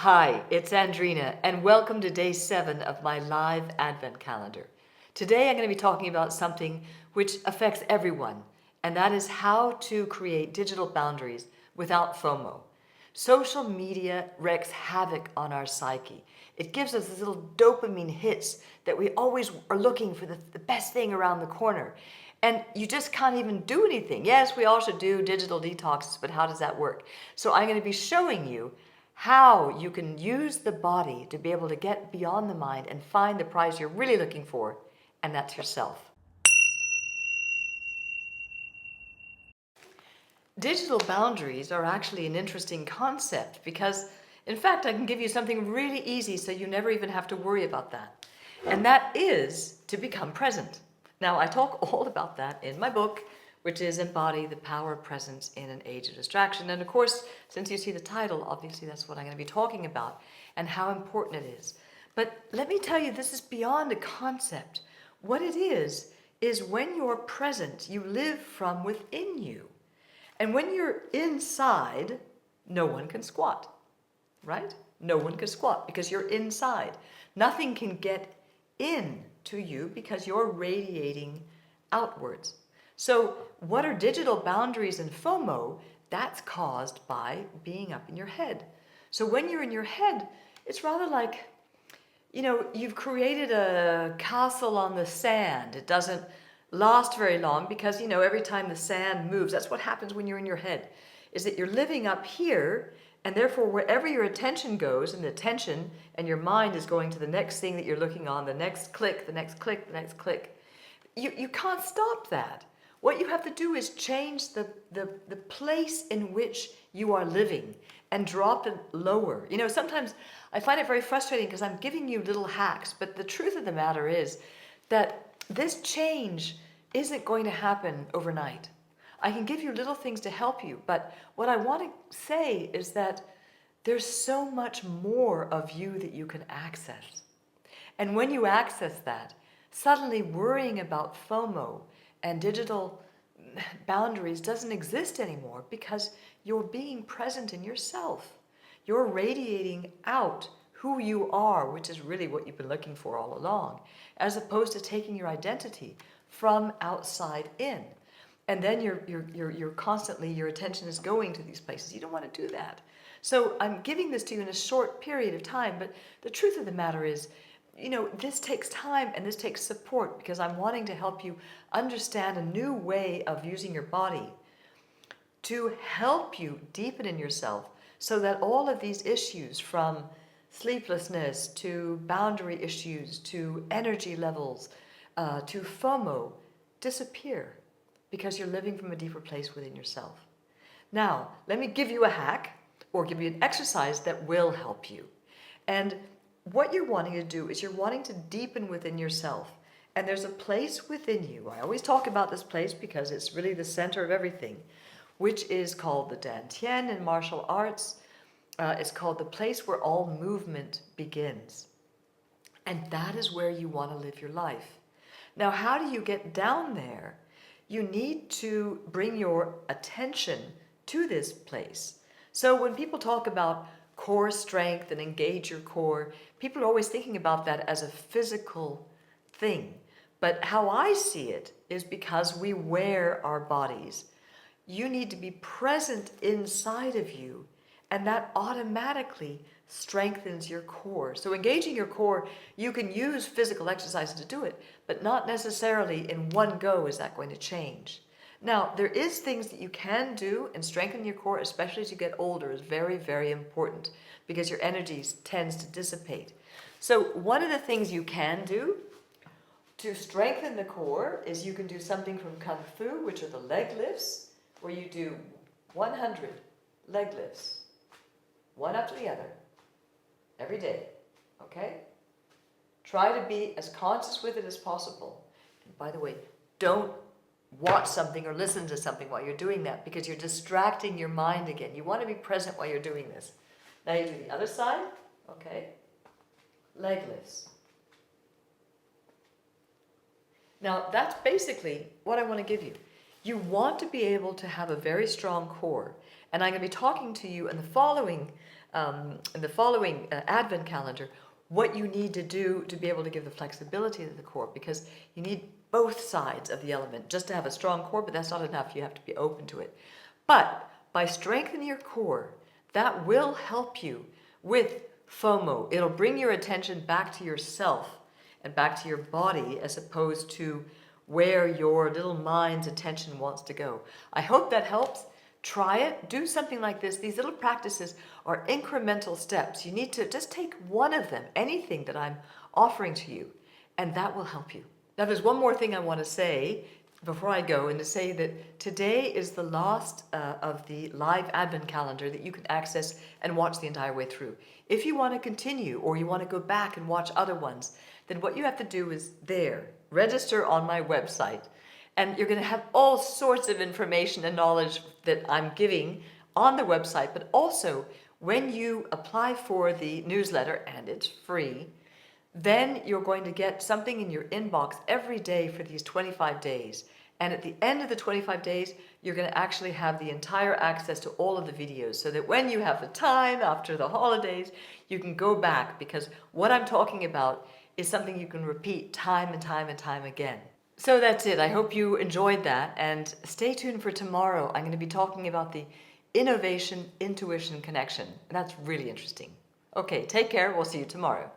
Hi, it's Andrina, and welcome to day 7 of my live Advent calendar. Today I'm going to be talking about something which affects everyone, and that is how to create digital boundaries without FOMO. Social media wreaks havoc on our psyche. It gives us these little dopamine hits that we always are looking for the best thing around the corner. And you just can't even do anything. Yes, we all should do digital detoxes, but how does that work? So I'm going to be showing you how you can use the body to be able to get beyond the mind and find the prize you're really looking for, and that's yourself. Digital boundaries are actually an interesting concept because, in fact, I can give you something really easy so you never even have to worry about that. And that is to become present. Now, I talk all about that in my book, which is Embodied, the Power of Presence in an Age of Distraction. And of course, since you see the title, obviously that's what I'm going to be talking about and how important it is. But let me tell you, this is beyond a concept. What it is when you're present, you live from within you. And when you're inside, no one can squat, right? No one can squat because you're inside. Nothing can get in to you because you're radiating outwards. So what are digital boundaries and FOMO? That's caused by being up in your head. So when you're in your head, it's rather like, you've created a castle on the sand. It doesn't last very long because, every time the sand moves, that's what happens when you're in your head, is that you're living up here, and therefore wherever your attention goes, and the attention and your mind is going to the next thing that you're looking on, the next click, the next click, the next click, you can't stop that. What you have to do is change the place in which you are living and drop it lower. Sometimes I find it very frustrating because I'm giving you little hacks, but the truth of the matter is that this change isn't going to happen overnight. I can give you little things to help you, but what I want to say is that there's so much more of you that you can access. And when you access that, suddenly worrying about FOMO and digital boundaries doesn't exist anymore because you're being present in yourself. You're radiating out who you are, which is really what you've been looking for all along, as opposed to taking your identity from outside in. And then you're constantly, your attention is going to these places. You don't want to do that. So I'm giving this to you in a short period of time, but the truth of the matter is, this takes time and this takes support because I'm wanting to help you understand a new way of using your body to help you deepen in yourself so that all of these issues, from sleeplessness to boundary issues to energy levels to FOMO, disappear because you're living from a deeper place within yourself. Now, let me give you a hack or give you an exercise that will help you. And what you're wanting to do is you're wanting to deepen within yourself. And there's a place within you. I always talk about this place because it's really the center of everything, which is called the Dantien in martial arts. It's called the place where all movement begins. And that is where you want to live your life. Now, how do you get down there? You need to bring your attention to this place. So when people talk about core strength and engage your core, people are always thinking about that as a physical thing. But how I see it is because we wear our bodies. You need to be present inside of you, and that automatically strengthens your core. So engaging your core, you can use physical exercises to do it, but not necessarily in one go is that going to change. Now, there is things that you can do and strengthen your core, especially as you get older, is very, very important because your energy tends to dissipate. So one of the things you can do to strengthen the core is you can do something from Kung Fu, which are the leg lifts, where you do 100 leg lifts, one after the other, every day, okay? Try to be as conscious with it as possible. And by the way, don't watch something or listen to something while you're doing that because you're distracting your mind again. You want to be present while you're doing this. Now you do the other side, okay? Leg lifts. Now that's basically what I want to give you. You want to be able to have a very strong core. And I'm going to be talking to you in the following in the following Advent calendar what you need to do to be able to give the flexibility to the core, because you need both sides of the element just to have a strong core, but that's not enough. You have to be open to it. But by strengthening your core, that will help you with FOMO. It'll bring your attention back to yourself and back to your body, as opposed to where your little mind's attention wants to go. I hope that helps. Try it. Do something like this. These little practices are incremental steps. You need to just take one of them, anything that I'm offering to you, and that will help you. Now, there's one more thing I want to say before I go, and to say that today is the last of the live Advent calendar that you can access and watch the entire way through. If you want to continue, or you want to go back and watch other ones, then what you have to do is register on my website. And you're going to have all sorts of information and knowledge that I'm giving on the website, but also when you apply for the newsletter, and it's free, then you're going to get something in your inbox every day for these 25 days. And at the end of the 25 days, you're going to actually have the entire access to all of the videos, so that when you have the time after the holidays, you can go back, because what I'm talking about is something you can repeat time and time and time again. So that's it. I hope you enjoyed that, and stay tuned for tomorrow. I'm going to be talking about the innovation-intuition connection. That's really interesting. Okay, take care. We'll see you tomorrow.